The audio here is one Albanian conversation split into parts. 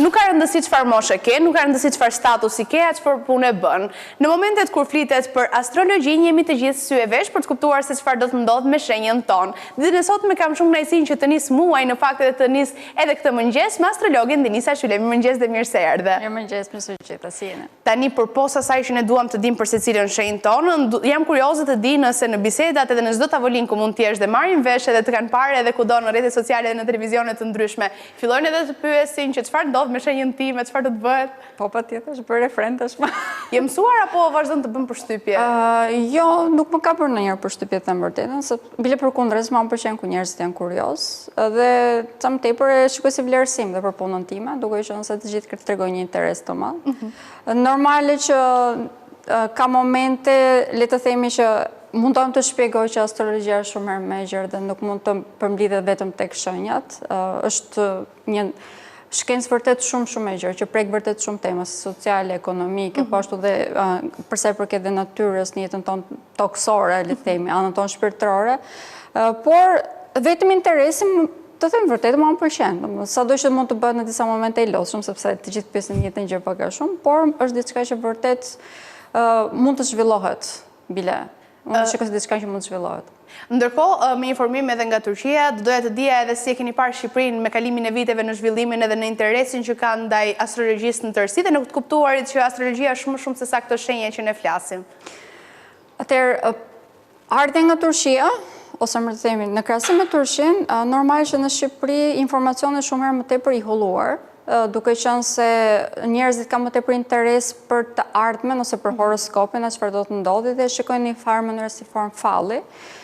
Nuk ka rëndësi çfarë moshe ke, nuk ka rëndësi çfarë statusi ke, as çfarë punë e bën. Në momentet kur flitet për astrologjin, jemi të gjithë sy e vesh për të kuptuar se çfarë do të ndodh me shenjën tonë. Ditën e sotme kam shumë kënaqësinë që të nis muaj, në fakt edhe të nis edhe këtë mëngjes me astrologin Denisa Shule. Mirëmëngjes dhe mirë se erdhe. Mirëmëngjes, mirë se gjithë, si jeni? Tani përpos asaj që ne duam të dim për secilën shenjën tonë, jam kurioze të di nëse në bisedat edhe në çdo tavolinë ku mund të jesh dhe marrin vesh edhe të kanë parë edhe kudo në rrjetet sociale dhe në televizione të ndryshme. Fillojnë edhe të pyesin që çfarë ndodh me shenjën time, çfarë do të bëhet? Po patjetër, është bërë refren tashmë. Je mësuar apo vazhdon të bën përshtypje? Jo, nuk më ka bërë ndonjëherë përshtypje të vërtetën, se bile përkundër, më pëlqen kur njerëzit janë kurioz, dhe sa më tepër e shikoj si vlerësim dhe për punën time, duke qenë se të gjithë tregojnë një interes të madh. Normale që ka momente, le të themi që mundojmë të shpjegoj që astrologjia është shumë herë më e gjerë dhe nuk mund të përmblidhet vetëm tek shenjat. Është një shkencë vërtet shumë e gjerë, që prek vërtet shumë tema sociale, ekonomike, po ashtu dhe përsa i përket dhe natyrës në jetën tonë toksore, le të themi, anën tonë shpirtërore, por vetëm interesim të them vërtet më pëlqen. Sado që mund të bëhet në disa momente i lodhshëm, sepse të gjithë pjesën e jetën gjë pak a shumë, por është diçka që vërtet mund të zhvillohet bile. Unë shikoj se diçka që mund të zhvillohet. Ndërkohë, me informim edhe nga Turqia, doja të dija edhe si e keni parë Shqipërinë me kalimin e viteve në zhvillimin edhe në interesin që ka ndaj astrologjisë në tërësi dhe në të kuptuarit që astrologjia është më shumë se sa këto shenje që ne flasim. Atëherë, ardhe nga Turqia, ose më të themi, në krahasim me Turqinë, normal që në Shqipëri informacione shumë herë më tepër i holluar, duke qenë se njerëzit kanë më tepër interes për të ardhmen ose për horoskopin, çfarë do të ndodhi dhe shikojnë një farë mënyrë si formë falli.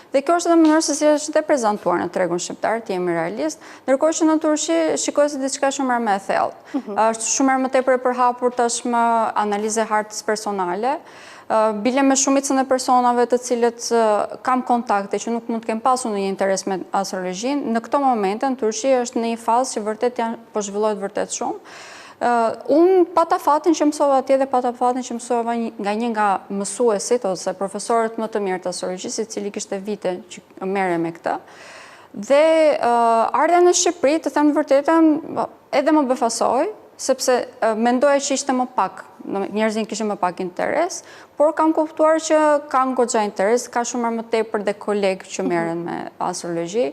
Dhe kjo është edhe mënyrë se si është të prezantuar në tregun shqiptar, të jemi realist, ndërkohë që në Turqi shikohet si diçka shumë herë më e thellë. Është shumë herë më tepër e përhapur tashmë analize hartës personale, bile me shumicën e personave të cilët kam kontakte që nuk mund të kemë pasur në një interes me astrologjin, në këto momente në Turqi është në një fazë që vërtet po zhvillohet vërtet shumë. Unë pata fatin që mësova atje dhe pata fatin që mësova nga një nga mësuesit ose profesorët më të mirë të astrologjisë, i cili kishte vite që merre me këtë. Dhe ardha në Shqipëri, të them vërtetën, edhe më befasoi, sepse mendoja që ishte më pak, njerëzit kishin më pak interes, por kam kuptuar që kanë goxha interes, ka shumë më tepër dhe kolegë që merren me astrologji.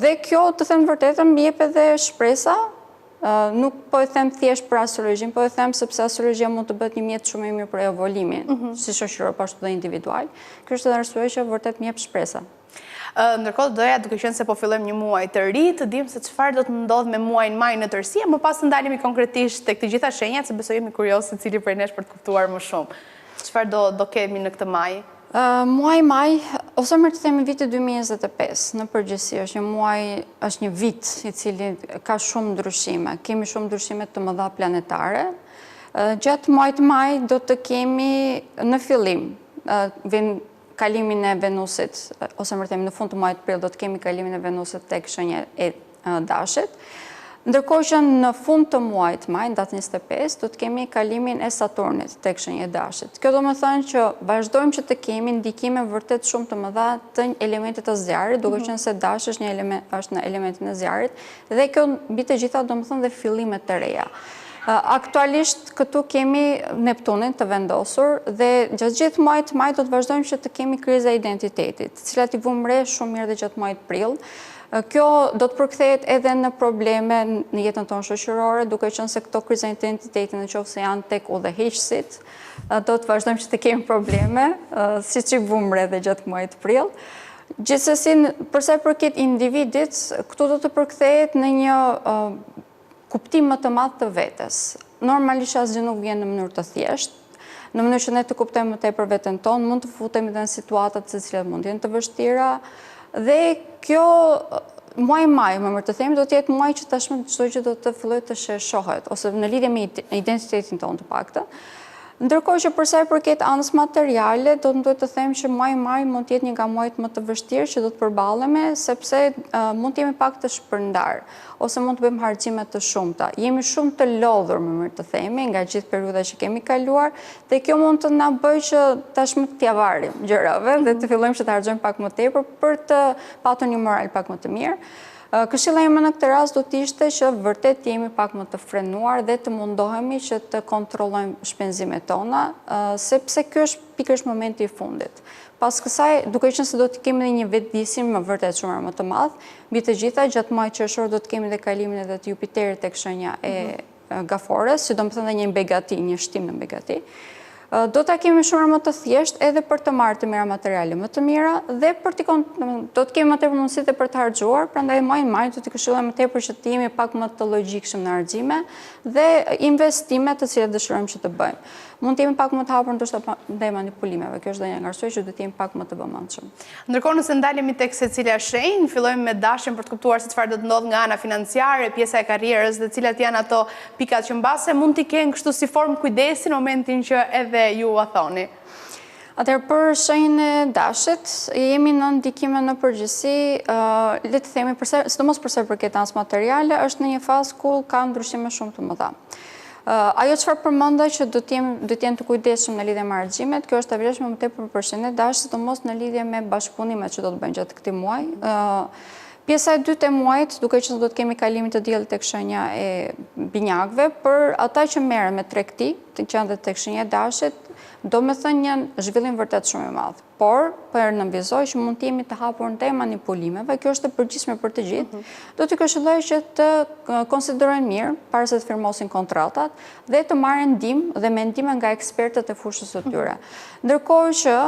Dhe kjo, të them vërtetën, më jep edhe shpresa. Nuk po e them thjesht për astrologjin, po e them sepse astrologjia mund të bëhet një mjet shumë i mirë për evolimin, si shoqëror, po ashtu dhe individual. Kjo është edhe arsye që vërtet më jep shpresa. Ndërkohë doja, duke qenë se po fillojmë një muaj të ri, të dim se çfarë do të ndodh me muajin maj në tërësi, më pas të ndalemi konkretisht tek të gjitha shenjat, se besoj jemi kurioz secili prej nesh për të kuptuar më shumë. Çfarë do kemi në këtë maj? Muaj maj, ose më të themi viti 2025, në përgjithësi është një muaj, është një vit i cili ka shumë ndryshime. Kemi shumë ndryshime të mëdha planetare. Gjatë muajit maj do të kemi në fillim kalimin e Venusit, ose më të themi në fund të muajit prill do të kemi kalimin e Venusit tek shenja e Dashit. Ndërkohë që në fund të muajit maj, në datën 25, do të kemi kalimin e Saturnit tek shenja e Dashit. Kjo do të thonë që vazhdojmë që të kemi ndikime vërtet shumë të mëdha të elementit të zjarrit, duke qenë se Dashi është në elementin e zjarrit, dhe kjo mbi të gjitha do të thonë dhe fillimet të reja. Aktualisht këtu kemi Neptunin të vendosur dhe gjatë gjithë muajit maj do të vazhdojmë që të kemi kriza e identitetit, të cilat i vëmë re shumë mirë dhe gjatë muajit prill. Kjo do të përkthehet edhe në probleme në jetën tonë shoqërore, duke qenë se këto kriza e identitetit nëse janë tek udhëheqësit, do të vazhdojmë që të kemi probleme, siç i vëmë re dhe gjatë muajit prill. Gjithsesi, përsa i përket individit, këtu do të përkthehet në një kuptim më të madh të vetes. Normalisht asgjë nuk vjen në mënyrë të thjeshtë, në mënyrë që ne të kuptojmë më tepër veten tonë, mund të futemi në situata të cilat mund të jenë të vështira, dhe kjo muaj maj, më të themi, do të jetë muaj që tashmë çdo gjë do të fillojë të shohet, ose në lidhje me identitetin tonë të paktën. Ndërkohë që përsa i përket anës materiale, do të duhet të them që muaji maj mund të jetë një nga muajt më të vështirë që do të përballemi, sepse mund të jemi pak të shpërndar, ose mund të bëjmë harxime të shumta. Jemi shumë të lodhur, më mirë të themi, nga gjithë periudha që kemi kaluar, dhe kjo mund të na bëjë që tashmë t'ia varim gjërave dhe të fillojmë që të harxojmë pak më tepër për të patur një moral pak më të mirë. Këshilla ime në këtë rast do të ishte që vërtet jemi pak më të frenuar dhe të mundohemi që të kontrollojmë shpenzimet tona, sepse ky është pikërisht momenti i fundit. Pas kësaj, duke qenë se do të kemi një vetëdijsim më vërtet shumë më të madh, mbi të gjitha gjatë muajit qershor do të kemi dhe kalimin edhe të Jupiterit tek shenja e Gafores, sidomethënë dhe një begati, një shtim në begati. Do ta kemi shumë më të thjesht edhe për të marrë të mira materiale më të mira dhe do të kemi më tepër mundësitë për të harxuar, prandaj maj do të këshillojmë më tepër që të jemi pak më të logjikshëm në harxime dhe investime të cilat dëshirojmë që të bëjmë. Mund të jemi pak më të hapur ndoshta ndaj manipulimeve. Kjo është një nga arsyet që do të jemi pak më të vëmendshëm. Ndërkohë nëse ndalemi tek secila shenjë, fillojmë me dashjen për të kuptuar se çfarë do të ndodhë nga ana financiare, pjesa e karrierës dhe cilat janë ato pikat që mbase mund t'i kenë kështu si formë kujdesi në momentin që edhe ju a thoni. Atëherë për shenjën e dashit, jemi në ndikime në përgjithësi, le të themi, sidomos për sa i përket as materiale, është në një fazë ku ka ndryshime shumë të mëdha. Ajo çfarë përmenda që do të jenë të kujdesshëm në lidhje me harximet, kjo është e vlefshme më tepër për shenjën e dashit, sidomos në lidhje me bashkëpunimet që do të bëjnë gjatë këtij muaji. Pjesa e dytë e muajit, duke qenë se do të kemi kalimin të diellit tek shenja e binjakëve, për ata që merren me tregti, që janë tek shenja e dashit, do me thënë një zhvillim vërtet shumë i madh. Por, për nënvizoj që mund të jemi të hapur ndaj manipulimeve, kjo është e përgjithshme për të gjithë, do t'i këshilloj që të konsiderojnë mirë, para se të firmosin kontratat, dhe të marrin ndihmë dhe mendime nga ekspertët e fushës së tyre. Ndërkohë që,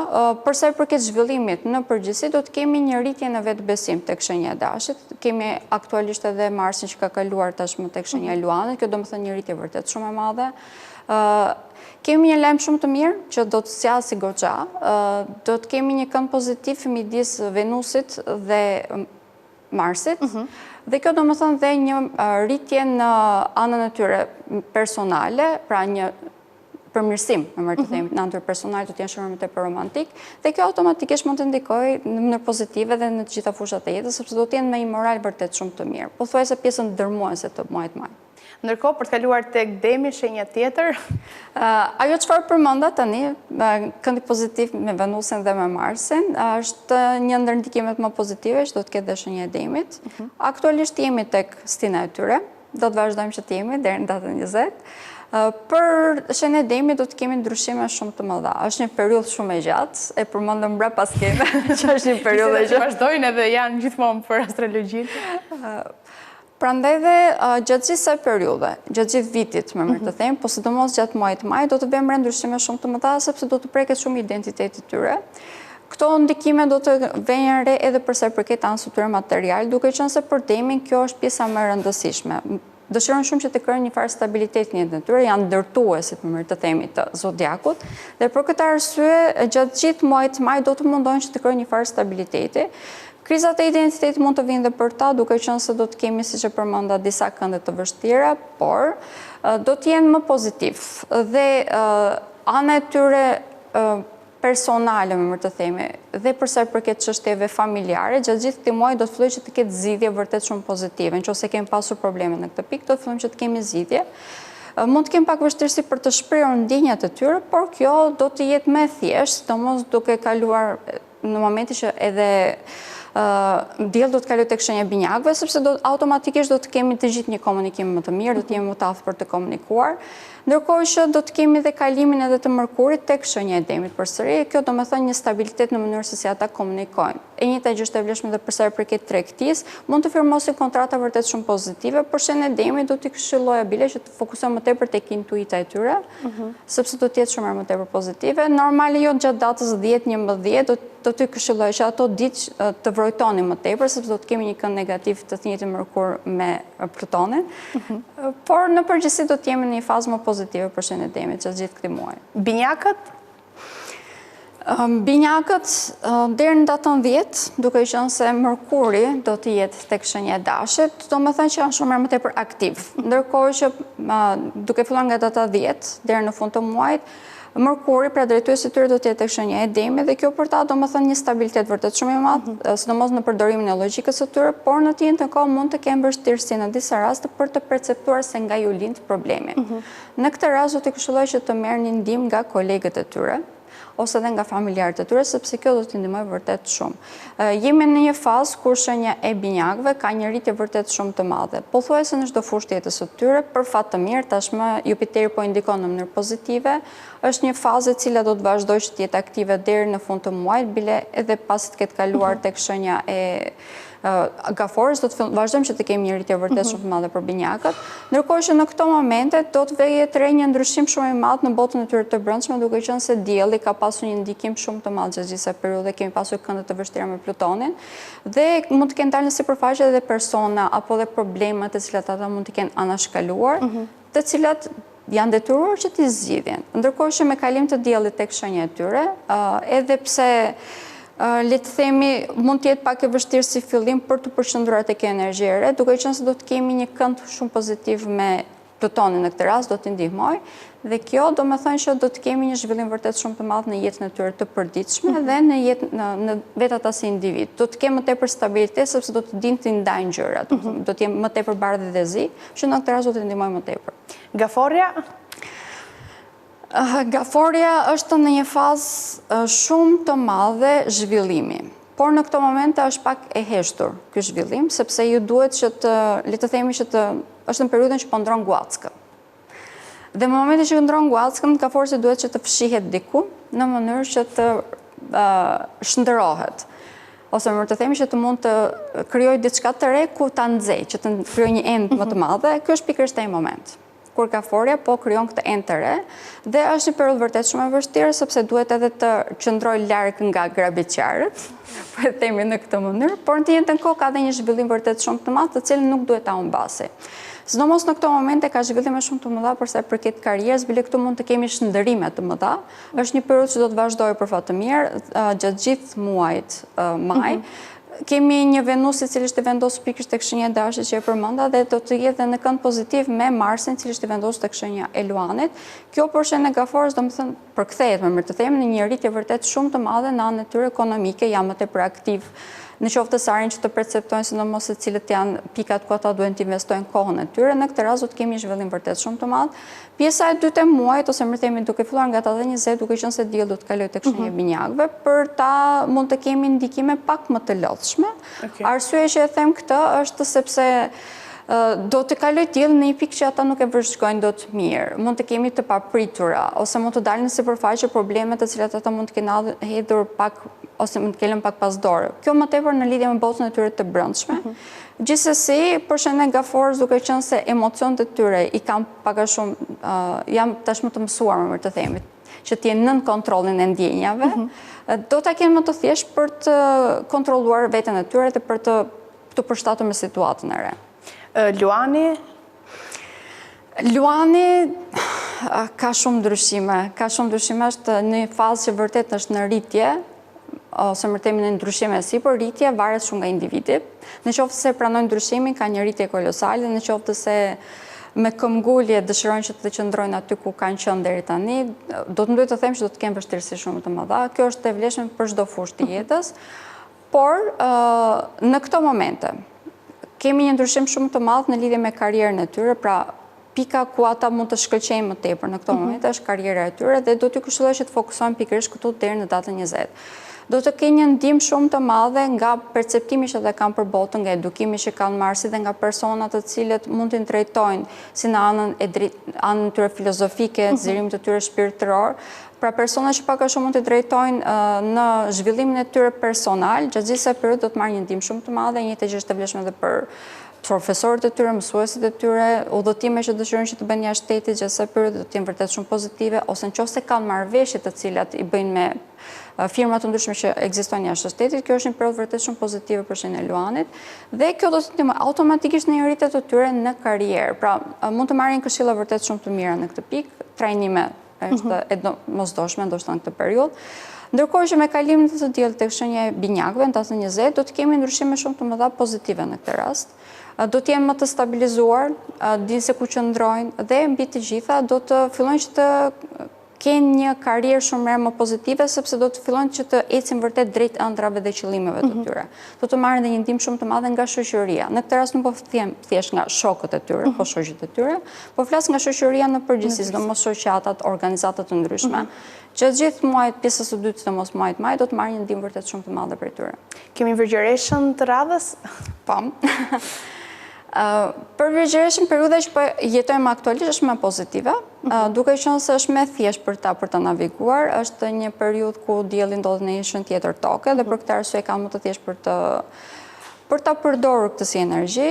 për sa i përket zhvillimit në përgjithësi, do të kemi një rritje në vetbesim tek shenja e dashit. Kemi aktualisht edhe Marsin që ka kaluar tashmë tek shenja e Luanit, kjo do me thënë një rritje vërtet shumë e madhe. Kemi një lajm shumë të mirë që do të sjellë si goxha. Do të kemi një kënd pozitiv midis Venusit dhe Marsit. Dhe kjo do të thonë dhe një rritje në anën e tyre personale, pra një përmirësim, me të themi, në anën personale do të jenë shumë më tepër romantik, dhe kjo automatikisht mund të ndikojë në mënyrë pozitive dhe në të gjitha fushat e jetës, sepse do të jenë me një moral vërtet shumë të mirë. Pothuajse pjesën dërmuese të muajit maj. Ndërkohë, për të kaluar tek Demi, shenja tjetër? Ajo çfarë përmenda tani, këndi pozitiv me Venusin dhe me Marsin, është një ndër ndikimet më pozitive që do të ketë dhe shenja e Demit. Aktualisht jemi tek stina e tyre, do të vazhdojmë që të jemi deri në datën 20. Për shenjën e Demit do të kemi ndryshime shumë të mëdha. Është një periudhë shumë e gjatë, e përmendëm mbrapa skeme, që është një periudhë e gjatë. Vazhdojnë edhe janë gjithmonë për astrologjinë. Prandaj dhe gjatë gjithë kësaj periudhe, gjatë gjithë vitit, me të them, po sidomos gjatë muajit maj, do të bëjmë ndryshime shumë të mëdha sepse do të preket shumë identiteti i tyre. Këto ndikime do të vijnë re edhe për sa i përket anës së tyre material, duke qenë se për Demin kjo është pjesa më e rëndësishme. Dëshirojnë shumë që të krijojnë një farë stabilitet në jetën e tyre, janë ndërtuesit, të themi, të zodiakut, dhe për këtë arsye, gjatë gjithë muajit maj do të mundohen që të krijojnë një farë stabiliteti. Krizat e identitetit mund të vinë dhe për ta, duke qenë se do të kemi, siç e përmenda, disa kënde të vështira, por do të jenë më pozitiv. Dhe ana e tyre personale, me të themi, dhe përsa i përket çështjeve familjare, gjatë gjithë këtij muaji do të fillojë që të ketë zgjidhje vërtet shumë pozitive. Nëse kemi pasur probleme në këtë pikë, do të fillojmë që të kemi zgjidhje. Mund të kemi pak vështirësi për të shprehur ndjenjat e tyre, por kjo do të jetë më thjesht, sidomos duke kaluar në momentin që edhe diell do të kalojë tek shenja e binjakëve, sepse automatikisht do të kemi të gjithë një komunikim më të mirë, do të jemi më të aftë për të komunikuar. Ndërkohë që do të kemi dhe kalimin edhe të Mërkurit tek shenja e Demit përsëri, kjo do të thonë një stabilitet në mënyrë se si ata komunikojnë. E njëjta gjë është e vlefshme edhe për sa i përket tregtisë, mund të firmosin kontrata vërtet shumë pozitive, por shenja e Demit do t'i këshilloja bile që të fokusohen më tepër tek intuita e tyre, sepse do të jetë shumë më tepër pozitive. Normale jo gjatë datës 10-11 do t'i këshilloj që ato ditë të vrojtoni më tepër, sepse do të kemi një kënd negativ të njëjtin Mërkur me Plutonin, por në përgjithësi do të jemi në një fazë më pozitive për shenjën e Demit gjatë gjithë këtij muaji. Binjakët? Binjakët deri në datën 10, duke qenë se Mërkuri do të jetë tek shenja e Dashit, do të thënë që janë shumë më tepër aktiv. Ndërkohë që duke filluar nga data 10 deri në fund të muajit, Mërkuri, pra drejtuesi i tyre do të jetë tek shenja e Demit dhe kjo për ta do të thënë një stabilitet vërtet shumë i madh, sidomos në përdorimin e logjikës së tyre, por në të njëjtën kohë mund të kenë vështirësi në disa raste për të perceptuar se nga ju lind problemi. Në këtë rast do t'i këshilloj që të merrni ndihmë nga kolegët e tyre, ose edhe nga familjarët e tyre, sepse kjo do t'i ndihmojë vërtet shumë. Jemi në një fazë kur shenja e binjakëve ka një rritje vërtet shumë të madhe. Pothuajse në çdo fushë të jetës së tyre, për fat të mirë, tashmë Jupiteri po indikon në mënyrë pozitive, është një fazë e cila do të vazhdojë të jetë aktive deri në fund të muajit, bile edhe pasi të ketë kaluar tek shenja e gaforës, do të vazhdojmë që të kemi një rritje vërtet shumë të madhe për binjakët, ndërkohë që në këto momente do të vjetë re një ndryshim shumë i madh në botën e tyre të brendshme, duke qenë se dielli ka pasur një ndikim shumë të madh gjatë gjithë kësaj periudhe, kemi pasur kënde të vështira me Plutonin, dhe mund të kenë dalë në sipërfaqe edhe persona apo edhe probleme të cilat ata mund të kenë anashkaluar, të cilat janë detyruar që t'i zgjidhin. Ndërkohë që me kalim të diellit tek shenja e tyre, edhe pse le të themi, mund të jetë pak e vështirë si fillim për të përqendruar tek energji e re, duke qenë se do të kemi një kënd shumë pozitiv me Plutonin në këtë rast, do t'i ndihmojë, dhe kjo do me thënë që do të kemi një zhvillim vërtet shumë të madh në jetën e tyre të përditshme dhe në vetë ata si individ. Do të kemë më tepër stabilitet sepse do të dinë të ndajnë gjërat, do të jemë më tepër bardhë dhe zi, që në këtë rast do të ndihmojë më tepër. Gaforja? Gaforja është në një fazë shumë të madhe zhvillimi, por në këto momente është pak e heshtur ky zhvillim, sepse ju duhet që le të themi që është në periudhën që po ndron guackë. Dhe në momentin që ndron guackën, gaforja duhet që të fshihet diku në mënyrë që të shndërrohet. Ose më të themi që të mund të krijojë diçka të re ku ta nxjej, që të krijojë një endë më të madhe, ky është pikërisht ai moment kur gaforja po krijon këtë endë të re, dhe është një periudhë vërtet shumë e vështirë, sepse duhet edhe të qëndrojë larg nga grabiqarët, po e themi në këtë mënyrë, por në të njëjtën kohë ka edhe një zhvillim vërtet shumë të madh, të cilin nuk duhet ta humbasi. Sidomos në këto momente ka zhvillime shumë të mëdha për sa i përket karrierës, bile këtu mund të kemi shndërime të mëdha. Është një periudhë që do të vazhdojë për fat të mirë gjatë gjithë muajit maj. Kemi një Venus i cili është vendosur pikërisht tek shenja e Dashit që e përmenda, dhe do të jetë në kënd pozitiv me Marsin, i cili është vendosur tek shenja e Luanit. Kjo për shenjën e Gaforës, domethënë, përkthehet më mirë të them në një rritje vërtet shumë të madhe në anën e tyre ekonomike, janë më tepër aktiv në qoftë të arrin që të perceptojnë sidomos se cilët janë pikat ku ata duhen të investojnë kohën e tyre. Në këtë rast do të kemi një zhvillim vërtet shumë të madh. Pjesa e dytë e muajit, ose më themi duke filluar nga data 20, duke qenë se dielli do të kalojë tek shenja e binjakëve, për ta mund të kemi ndikime pak më të lodhshme. Arsyeja që e them këtë është sepse do të kaloj dielli në një pikë që ata nuk e vëzhgojnë dot mirë. Mund të kemi të papritura, ose mund të dalin në sipërfaqe probleme të cilat ata mund të kenë hedhur pak, ose mund të kenë pak pas dorë. Kjo më tepër në lidhje me botën e tyre të brendshme. Gjithsesi, për shenjën e Gaforës, duke qenë se emocionet e tyre i kanë pak a shumë, janë tashmë të mësuar më të themi, që të jenë nën kontrollin e ndjenjave, do ta kenë më të thjeshtë për të kontrolluar veten e tyre dhe për të përshtatur me situatën e re. Luani? Luani ka shumë ndryshime. Është në një fazë që vërtet është në rritje, ose më themi në ndryshime si, por rritje varet shumë nga individi. Në qoftë se pranojnë ndryshimin, ka një rritje kolosale, në qoftë se me këmbgulje dëshirojnë që të qëndrojnë aty ku kanë qenë deri tani, do të duhet të them që do të kenë vështirësi shumë të mëdha. Kjo është e vlefshme për çdo fushë të jetës, por në këto momente kemi një ndryshim shumë të madh në lidhje me karrierën e tyre, pra pika ku ata mund të shkëlqejnë më tepër në këto momente është karriera e tyre, dhe do t'ju këshilloj që të fokusohen pikërisht këtu deri në datën 20. Do të kenë një ndihmë shumë të madhe nga perceptimi që ata kanë për botën, nga edukimi që kanë marrë, si dhe nga persona të cilët mund të drejtojnë si në anën tyre filozofike, zhvillimit të tyre shpirtëror. Pra persona që pak a shumë mund të drejtojnë në zhvillimin e tyre personal, gjatë gjithë kësaj periudhe do të marrë një ndihmë shumë të madhe, njëjtë gjë është e vlefshme edhe për profesorët e tyre, mësuesit e tyre, udhëtime që dëshirojnë që të bëjnë jashtë shtetit gjatë kësaj periudhe do të jenë vërtet shumë pozitive, ose nëse kanë marrëveshje të cilat i bëjnë me firma të ndryshme që ekzistojnë jashtë shtetit, kjo është një periudhë vërtet shumë pozitive për shenjën e Luanit, dhe kjo do të ndihmojë automatikisht në një rritje të tyre në karrierë. Pra, mund të marrin këshilla vërtet shumë të mira në këtë pikë, trajnime është e mosdoshme ndoshta në këtë periudhë. Ndërkohë që me kalimin të diellit tek shenja e binjakëve në datën 20, do të kemi ndryshime shumë të mëdha pozitive në këtë rast. Do të jenë më të stabilizuar, dinë se ku qëndrojnë, dhe mbi të gjitha do të fillojnë që të kenë një karrierë shumë më pozitive, sepse do të fillojnë që të ecin vërtet drejt ëndrave dhe qëllimeve të tyre. Do të marrin dhe një ndihmë shumë të madhe nga shoqëria. Në këtë rast nuk po them thjesht nga shokët e tyre, po shoqjet e tyre, po flas nga shoqëria në përgjithësi, sidomos shoqatat, organizata të ndryshme, që gjithë muajt, pjesës së dytë, sidomos muajt maj, do të marrin një ndihmë vërtet shumë të madhe prej tyre. Kemi virgjëreshën të radhës? Po. Për virgjëreshën, periudha që po jetojmë aktualisht është më pozitive, duke qenë se është më thjesht për ta naviguar, është një periudhë ku dielli ndodhet në një shën tjetër toke dhe për këtë arsye ka më të thjesht për ta përdorur këtë si energji.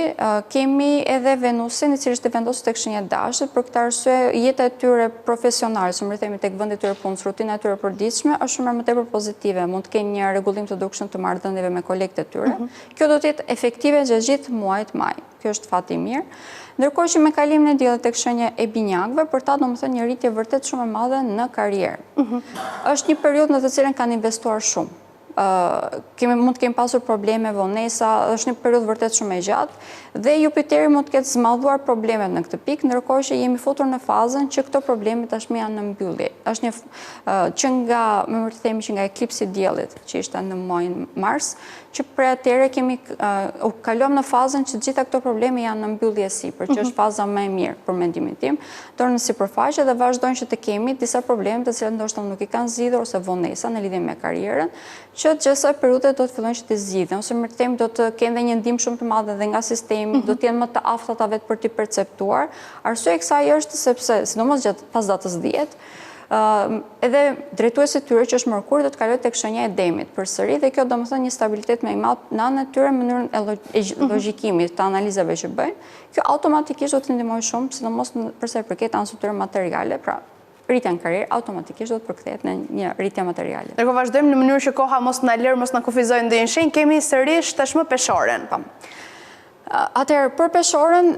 Kemi edhe Venusin, i cili është vendosur tek shenja dashit, për këtë arsye jeta e tyre profesionale, si më themi tek vendi i tyre punës, rutina e tyre përditshme është shumë më tepër pozitive, mund të kenë një rregullim të dukshëm të marrëdhënieve me kolegët e tyre. Kjo do të jetë efektive gjatë gjithë muajit maj. Kjo është fati i mirë. Ndërkohë që me kalimin e diellit tek shenja e binjakëve, për ta domethënë një rritje vërtet shumë e madhe në karrierë. Është një periudhë në të cilën kanë investuar shumë. Mund të kemi pasur probleme, vonesa, është një periudhë vërtet shumë e gjatë dhe Jupiteri mund të ketë zmadhuar problemet në këtë pikë, ndërkohë që jemi futur në fazën që këto probleme tashmë janë në mbyllje. Është një që nga, më të themi që nga eklipsi i diellit, që ishte në muajin mars, që prej atëherë u kalom në fazën që gjitha këto probleme janë në mbyllje për që është faza më e mirë për mendimin tim, dorë në sipërfaqe dhe vazhdojnë që të kemi disa probleme të cilat ndoshta nuk i kanë zgjidhur ose vonesa në lidhje me karrierën, që gjithë periudhë do të fillojnë që të zgjidhen, ose më të them do të kenë një ndihmë shumë të madhe dhe nga sistemi, do të jenë më të afta vetë për të perceptuar. Arsyeja e kësaj është sepse, sidomos pas datës 10, edhe drejtuesi tyre që është Merkuri do të kalojë tek shenja e Demit përsëri dhe kjo domethënë një stabilitet më i madh në anën e tyre në mënyrën e logjikimit të analizave që bëjnë. Kjo automatikisht do të ndihmojë shumë, sidomos për sa i përket anës së tyre materiale, pra rritja në karrierë automatikisht do të përkthehet në një rritje materiale. Ndërkohë vazhdojmë në mënyrë që koha mos na lër, mos na kufizojë ndonjë shenjë, kemi sërish tashmë peshoren. Atëherë për peshorën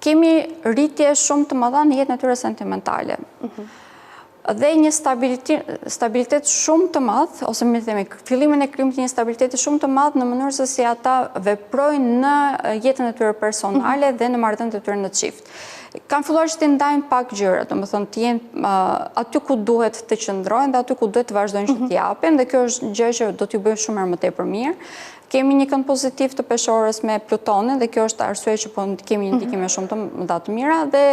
kemi rritje shumë të madhe në jetën e tyre sentimentale. Dhe një stabilitet shumë të madh, ose më themi, fillimin e krijimit të një stabiliteti shumë të madh në mënyrë se si ata veprojnë në jetën e tyre personale dhe në marrëdhëniet e tyre në çift. Kanë filluar që të ndajnë pak gjëra, domethënë të jenë aty ku duhet të qëndrojnë dhe aty ku duhet të vazhdojnë që të japin, dhe kjo është gjë që do t'ju bëjë shumë më tepër mirë. Kemi një kënd pozitiv të peshorës me Plutonin dhe kjo është arsye që po kemi një ndikime shumë të mëdha të mira dhe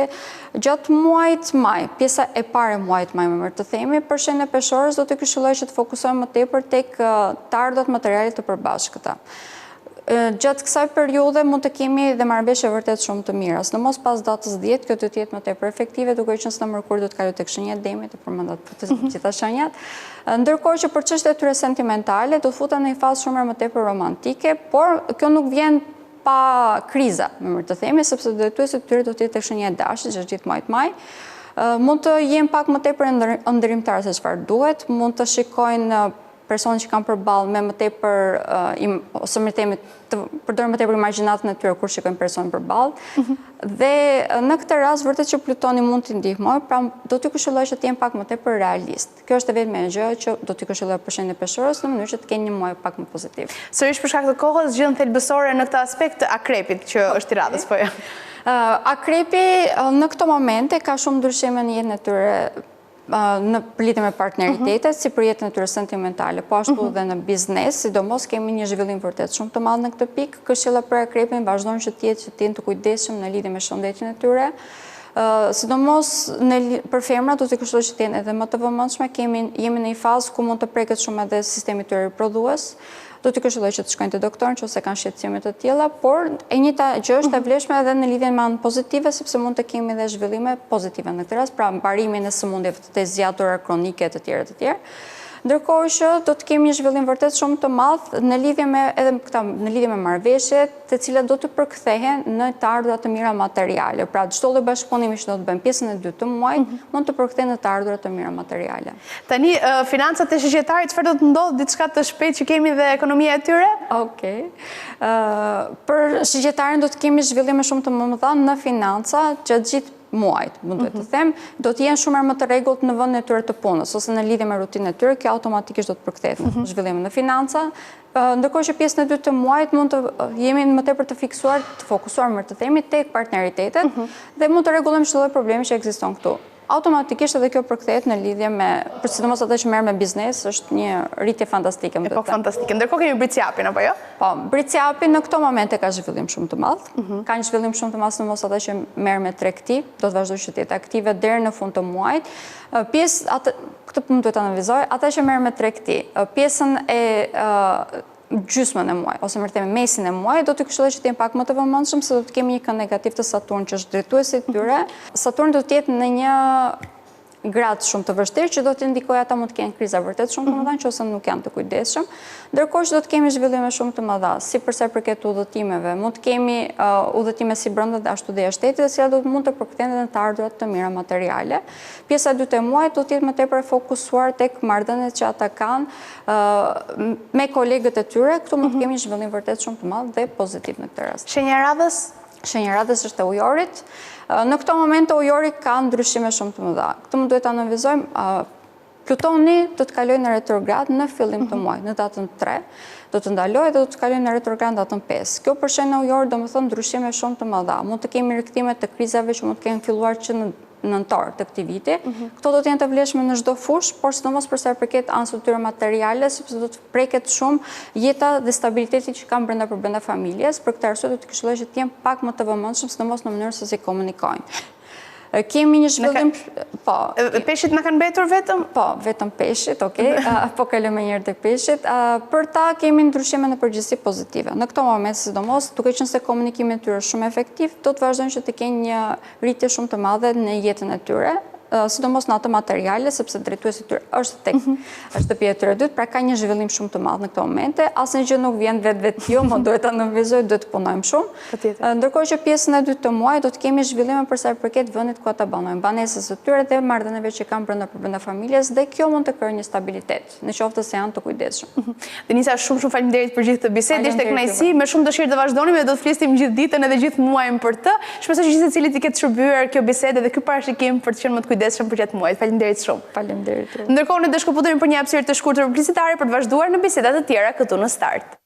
gjatë muajit maj, pjesa e parë e muajit maj më të themi, për shenjën e peshorës do të këshilloj që të fokusohemi më tepër tek të ardhurat materiale të përbashkëta. Gjatë kësaj periudhe mund të kemi dhe marrëveshje vërtet shumë të mira. Sidomos pas datës 10, kjo do të jetë më tepër efektive, duke qenë se Merkuri do të kalojë tek shenja e Demit, përmendat të gjitha shenjat. Ndërkohë që për çështjet e tyre sentimentale do të futen në një fazë shumë më tepër romantike, por kjo nuk vjen pa kriza, më të themi, sepse drejtuesi i tyre do të jetë tek shenja e Dashit gjatë gjithë muajit maj. Mund të jenë pak më tepër ndërimtar se çfarë duhet, mund të shikojnë personat që kanë përballë me më tepër ose më themi të përdorin më tepër imagjinatën e tyre kur shikojnë personin përballë. Dhe në këtë rast vërtet që Plutoni mund t'i ndihmojë, pra do t'ju këshilloj që të jenë pak më tepër realist. Kjo është vetëm një gjë që do t'ju këshilloj për shenjën e peshorës në mënyrë që të kenë një muaj pak më pozitiv. Sërish për shkak të kohës gjën thelbësore në këtë aspekt të akrepit që është i radhës po jo. Akrepi në këto momente ka shumë ndryshime në jetën e tyre në lidhje me partneritetet, si për jetën e tyre sentimentale, po ashtu dhe në biznes, sidomos kemi një zhvillim vërtet shumë të madh në këtë pikë. Këshilla për akrepin vazhdon që të jenë të kujdesshëm në lidhje me shëndetin e tyre. Sidomos për femrat do të këshilloj që të jenë edhe më të vëmendshme, jemi në një fazë ku mund të preket shumë edhe sistemi i tyre riprodhues. Do t'i këshilloj që të shkojnë te doktor nëse kanë shqetësime të tilla, por e njëjta gjë është e vlefshme edhe në lidhje me anën pozitive, sepse mund të kemi edhe zhvillime pozitive në këtë rast, pra mbarimin e sëmundjeve të zgjatura kronike të tjera. Ndërkohë që do të kemi një zhvillim vërtet shumë të madh në lidhje me marrëveshjet, të cilat do të përkthehen në të ardhurat të mira materiale. Pra çdo lloj bashkëpunimi që do të bëjmë pjesën e dytë të muajit mund të përkthehen në të ardhurat të mira materiale. Tani financat e shoqëtarit çfarë do të ndodhë, diçka të shpejtë që kemi dhe ekonomia e tyre? Okej. Për shoqëtarin do të kemi zhvillime shumë të mëdha në financa gjatë gjithë muajt, mund të them, do të jenë shumë më të rregullt në vendin e tyre të punës ose në lidhje me rutinën e tyre, kjo automatikisht do të përkthehet në zhvillimin në financa. Ndërkohë që pjesën e dytë të muajit mund të jemi më tepër të fiksuar, të fokusuar më të themi tek partneritetet dhe mund të rregullojmë çdo lloj problemi që ekziston këtu. automatikisht edhe kjo përkthehet në lidhje me, për sidomos ata që merr me biznes, është një rritje fantastike. Po fantastike. Ndërkohë kemi Bricjapin, apo jo? Po, Bricjapi në këto momente ka zhvillim shumë të madh. Ka një zhvillim shumë të madh sidomos ata që merr me tregti, do të vazhdojë që të jetë aktive deri në fund të muajit. Këtë punë duhet ta analizoj, ata që merr me tregti, pjesën e gjysmën e muaj, ose më themi mesin e muaj, do të këshilloj që të jenë pak më të vëmendshëm, se do të kemi një kënd negativ të Saturn që është drejtuesi i tyre. Saturn do të jetë në një gradë shumë të vështirë që do të indikojë ata mund të kenë kriza vërtet shumë të mëdha nëse nuk janë të kujdesshëm. Ndërkohë që do të kemi zhvillime shumë të mëdha, si përsa i përket udhëtimeve, mund të kemi udhëtime si brenda dhe ashtu dhe jashtë shtetit, dhe cilat do të mund të përkthehen në të ardhurat të mira materiale. Pjesa e dytë e muajit do të jetë më tepër fokusuar tek marrëdhëniet që ata kanë me kolegët e tyre. Këtu mund të kemi një zhvillim vërtet shumë të madh dhe pozitiv në këtë rast. Shenja radhës? Shenja radhës është e ujorit. Në këto momente ujori ka ndryshime shumë të mëdha. Këtë më duhet të analizojmë. Plutoni do të kalojë në retrograd në fillim të muajit, në datën 3, do të ndalojë dhe do të kalojë në retrograd në datën 5. Kjo për shenjën e ujorit domethënë ndryshime shumë të mëdha. Mund të kemi rikthime të krizave që mund të kenë filluar që në nëntor të këtij viti. Këto do të jenë të vlefshme në çdo fushë, por sidomos për sa i përket anës së tyre materiale, sepse do të preket shumë jeta dhe stabiliteti që kanë brenda familjes. Për këtë arsye do të këshilloj që të jenë pak më të vëmendshëm, sidomos në mënyrën se si komunikojnë. Kemi një zhvillim, po. Peshqit na kanë mbetur vetëm? Po, vetëm peshqit, okay. Po kalojmë një herë tek peshqit. Për ta kemi ndryshime në përgjithësi pozitive. Në këtë moment, sidomos, duke qenë se komunikimi i tyre është shumë efektiv, do të vazhdojnë që të kenë një rritje shumë të madhe në jetën e tyre, sidomos në ato materiale, sepse drejtuesi i tyre është tek shtëpia e tyre dytë, pra ka një zhvillim shumë të madh në këto momente. Asnjë gjë nuk vjen vetë jo, më duhet ta analizoj, duhet të punojmë shumë. Ndërkohë që pjesën e dytë të muajit do të kemi zhvillime për sa i përket vendit ku ata banojnë, banesës së tyre dhe marrëdhënieve që kanë brenda familjes, dhe kjo mund të krijojë një stabilitet, në qoftë se janë të kujdesshëm. Denisa, shumë faleminderit për gjithë këtë bisedë, ishte kënaqësi, me shumë dëshirë të vazhdonim dhe do të flisnim gjithë ditën edhe gjithë muajin për të. Shpresoj që secili të ketë shërbyer kjo bisedë dhe ky parashikim për të qenë më të kujdesshëm për gjatë muajit. Faleminderit shumë. Faleminderit. Ndërkohë ne do shkëputemi për një hapësirë të shkurtër publicitare për të vazhduar në biseda të tjera këtu në Start.